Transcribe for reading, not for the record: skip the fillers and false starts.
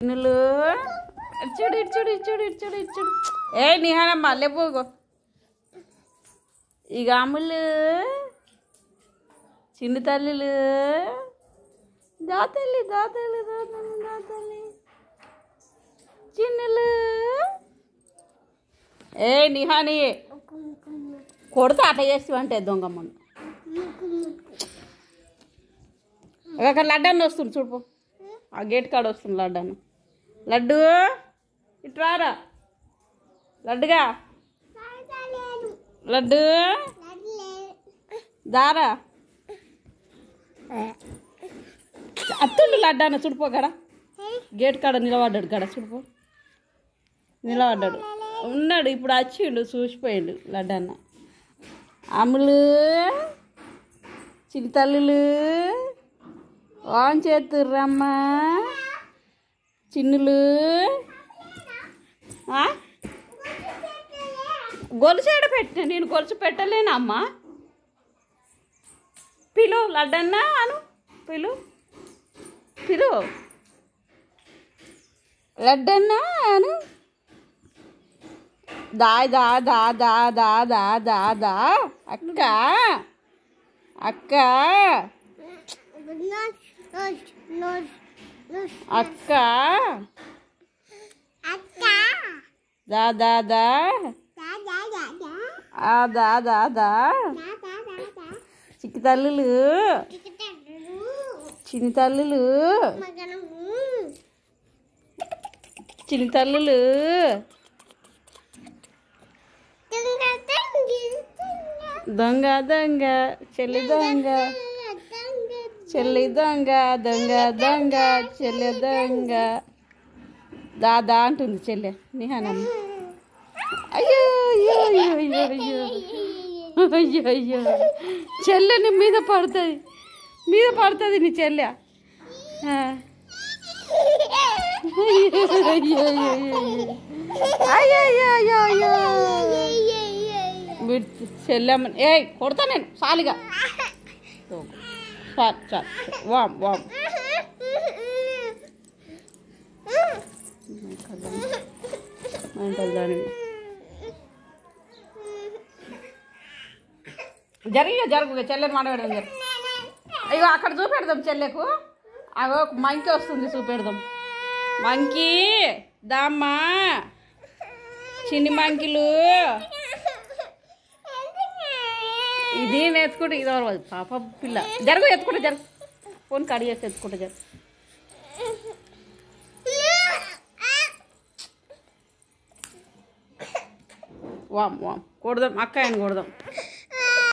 నువ్వు చూడు ఇటు చూడు ఇటు చూడు ఇటు చూడు ఇటు చూడు. ఏ నిహానమ్మ లేపోగో. ఇక అమ్ములు చిన్న తల్లులు దాతల్లి దాతల్లి దాతల్లి దాతల్లి చిన్నలు. ఏ నిహాని కొడుతా అట్లా చేస్తావంటే దొంగమ్మను. అక్కడ లడ్డన్న వస్తుంది చూడుపో. ఆ గేట్ కాడ వస్తుంది లడ్డన్న. లడ్డు ఇటు రారా లడ్డుగా. లడ్డు దారా అత్తుండు లడ్డన్న చూడిపో. కాడ గేట్ కాడ నిలబడ్డాడు. కాడ చూడిపో నిలబడ్డాడు ఉన్నాడు. ఇప్పుడు వచ్చిండు చూసిపోయిండు లడ్డన్న. అమ్ములు చిన్న ఆన్ చేతుర్రమ్మా చిన్నులు. గొలుసు ఏడ పెట్టినా నేను గొలుసు పెట్టలేనమ్మా. పిలు లడ్డన్నా అను పిలు పిలు లడ్డన్నా అను. దా దా దా దా దా దా దా దా అక్క అక్క అక్క దా దా దా దా దా దా. చిక్కి తల్లులు చిన్ని తల్లులు చిన్ని తల్లులు. దొంగ దొంగ చెల్లి దొంగ చెల్లి దొంగ దొంగ దొంగ చెల్లె దొంగ. దాదా అంటుంది చెల్లె నిహానమ్మ. అయ్యో అయ్యో అయ్యో అయ్యో అయ్యో అయ్యో అయ్యో చెల్లెని మీద పడుతుంది నీ చెల్లె. అయ్యో అయ్యో అయ్యో అయ్యో అయ్యో మీరు చెల్లెమ్మ. ఏ కొడతా నేను సాలిగా. చాలు చాలు వామ్ వామ్. జరుగుగా చెల్లెని మాట్లాడదాం. అయ్యో అక్కడ చూపెడదాం చెల్లెకు. అగో మంకి వస్తుంది చూపెడదాం. మంకి దామ్మా చిన్ని మంకిలు. ఇది ఎత్తుకుంటే ఇది ఎవరు పాప పిల్ల. జరుగు ఎత్తుకుంటే జరుగు. ఫోన్ కడి చేసి ఎత్తుకుంటే జరుగు. వామ్ వామ్ కొడదాం అక్క ఆయన కొడదాం.